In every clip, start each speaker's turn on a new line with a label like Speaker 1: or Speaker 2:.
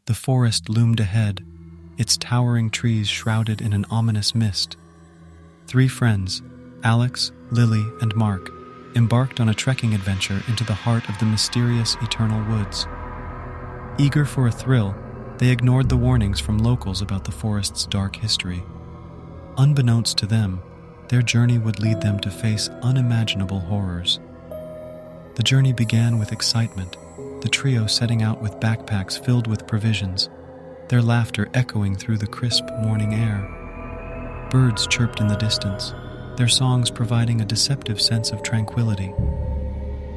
Speaker 1: The forest loomed ahead, its towering trees shrouded in an ominous mist. 3 friends, Alex, Lily, and Mark, embarked on a trekking adventure into the heart of the mysterious eternal woods. Eager for a thrill, they ignored the warnings from locals about the forest's dark history. Unbeknownst to them, their journey would lead them to face unimaginable horrors. The journey began with excitement, the trio setting out with backpacks filled with provisions, their laughter echoing through the crisp morning air. Birds chirped in the distance, their songs providing a deceptive sense of tranquility.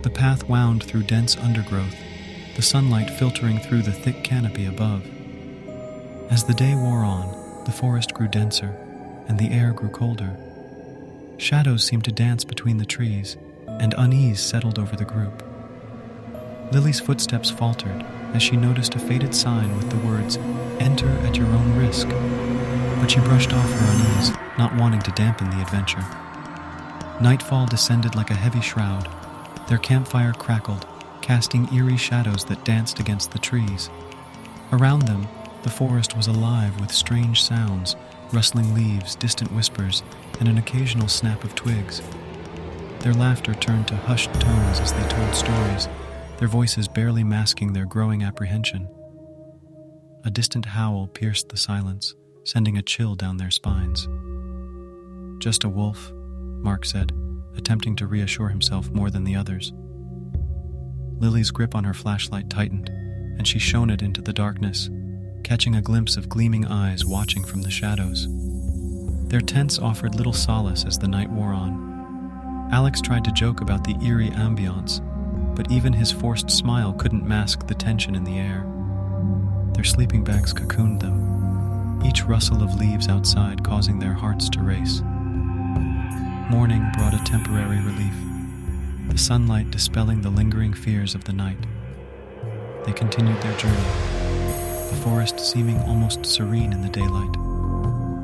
Speaker 1: The path wound through dense undergrowth, the sunlight filtering through the thick canopy above. As the day wore on, the forest grew denser, and the air grew colder. Shadows seemed to dance between the trees, and unease settled over the group. Lily's footsteps faltered as she noticed a faded sign with the words, "Enter at your own risk." But she brushed off her unease, not wanting to dampen the adventure. Nightfall descended like a heavy shroud. Their campfire crackled, casting eerie shadows that danced against the trees. Around them, the forest was alive with strange sounds, rustling leaves, distant whispers, and an occasional snap of twigs. Their laughter turned to hushed tones as they told stories, their voices barely masking their growing apprehension. A distant howl pierced the silence, sending a chill down their spines. "Just a wolf," Mark said, attempting to reassure himself more than the others. Lily's grip on her flashlight tightened, and she shone it into the darkness, catching a glimpse of gleaming eyes watching from the shadows. Their tents offered little solace as the night wore on. Alex tried to joke about the eerie ambiance, but even his forced smile couldn't mask the tension in the air. Their sleeping bags cocooned them, each rustle of leaves outside causing their hearts to race. Morning brought a temporary relief, the sunlight dispelling the lingering fears of the night. They continued their journey, the forest seeming almost serene in the daylight.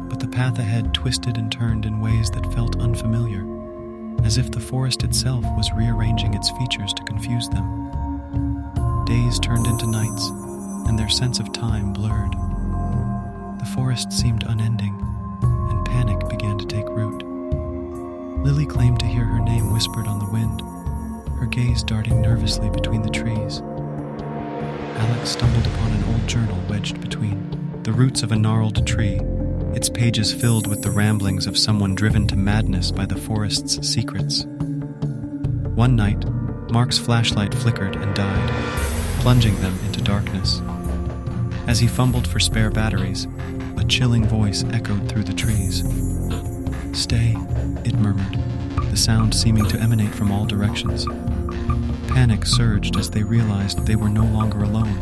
Speaker 1: But the path ahead twisted and turned in ways that felt unfamiliar, as if the forest itself was rearranging its features to confuse them. Days turned into nights, and their sense of time blurred. The forest seemed unending, and panic began to take root. Lily claimed to hear her name whispered on the wind, her gaze darting nervously between the trees. Alex stumbled upon an old journal wedged between the roots of a gnarled tree, its pages filled with the ramblings of someone driven to madness by the forest's secrets. One night, Mark's flashlight flickered and died, plunging them into darkness. As he fumbled for spare batteries, a chilling voice echoed through the trees. "Stay," it murmured, the sound seeming to emanate from all directions. Panic surged as they realized they were no longer alone.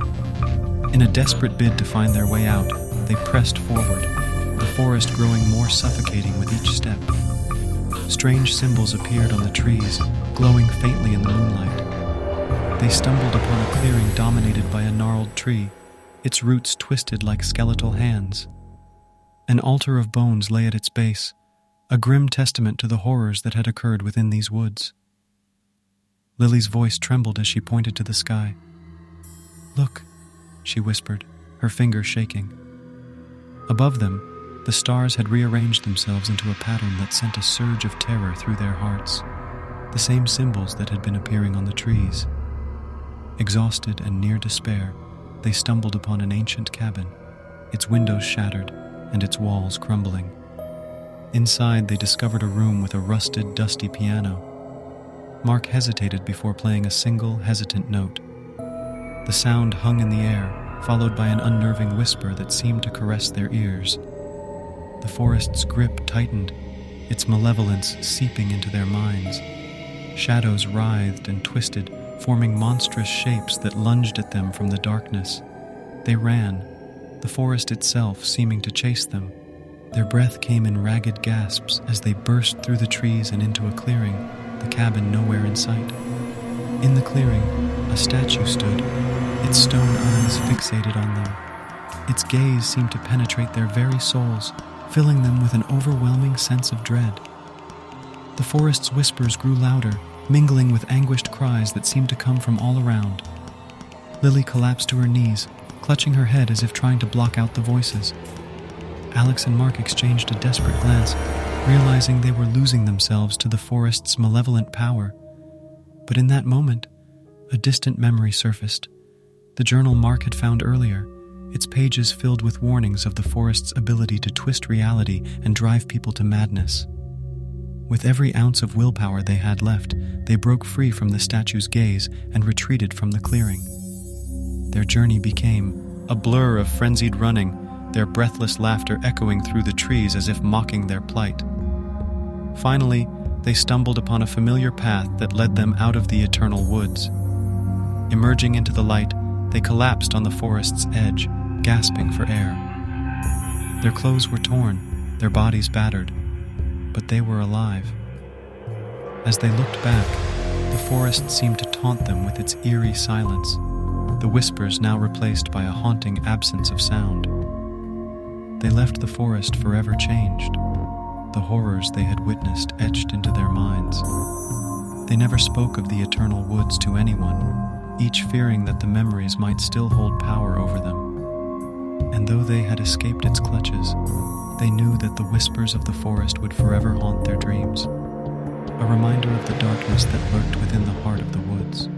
Speaker 1: In a desperate bid to find their way out, they pressed forward, the forest growing more suffocating with each step. Strange symbols appeared on the trees, glowing faintly in the moonlight. They stumbled upon a clearing dominated by a gnarled tree, its roots twisted like skeletal hands. An altar of bones lay at its base, a grim testament to the horrors that had occurred within these woods. Lily's voice trembled as she pointed to the sky. "Look," she whispered, her finger shaking. Above them, the stars had rearranged themselves into a pattern that sent a surge of terror through their hearts, the same symbols that had been appearing on the trees. Exhausted and near despair, they stumbled upon an ancient cabin, its windows shattered and its walls crumbling. Inside, they discovered a room with a rusted, dusty piano. Mark hesitated before playing a single, hesitant note. The sound hung in the air, followed by an unnerving whisper that seemed to caress their ears. The forest's grip tightened, its malevolence seeping into their minds. Shadows writhed and twisted, forming monstrous shapes that lunged at them from the darkness. They ran, the forest itself seeming to chase them. Their breath came in ragged gasps as they burst through the trees and into a clearing, the cabin nowhere in sight. In the clearing, a statue stood, its stone eyes fixated on them. Its gaze seemed to penetrate their very souls, filling them with an overwhelming sense of dread. The forest's whispers grew louder, mingling with anguished cries that seemed to come from all around. Lily collapsed to her knees, clutching her head as if trying to block out the voices. Alex and Mark exchanged a desperate glance, realizing they were losing themselves to the forest's malevolent power. But in that moment, a distant memory surfaced. The journal Mark had found earlier, its pages filled with warnings of the forest's ability to twist reality and drive people to madness. With every ounce of willpower they had left, they broke free from the statue's gaze and retreated from the clearing. Their journey became a blur of frenzied running, their breathless laughter echoing through the trees as if mocking their plight. Finally, they stumbled upon a familiar path that led them out of the eternal woods. Emerging into the light, they collapsed on the forest's edge, gasping for air. Their clothes were torn, their bodies battered, but they were alive. As they looked back, the forest seemed to taunt them with its eerie silence, the whispers now replaced by a haunting absence of sound. They left the forest forever changed, the horrors they had witnessed etched into their minds. They never spoke of the eternal woods to anyone, each fearing that the memories might still hold power over them. And though they had escaped its clutches, they knew that the whispers of the forest would forever haunt their dreams, a reminder of the darkness that lurked within the heart of the woods.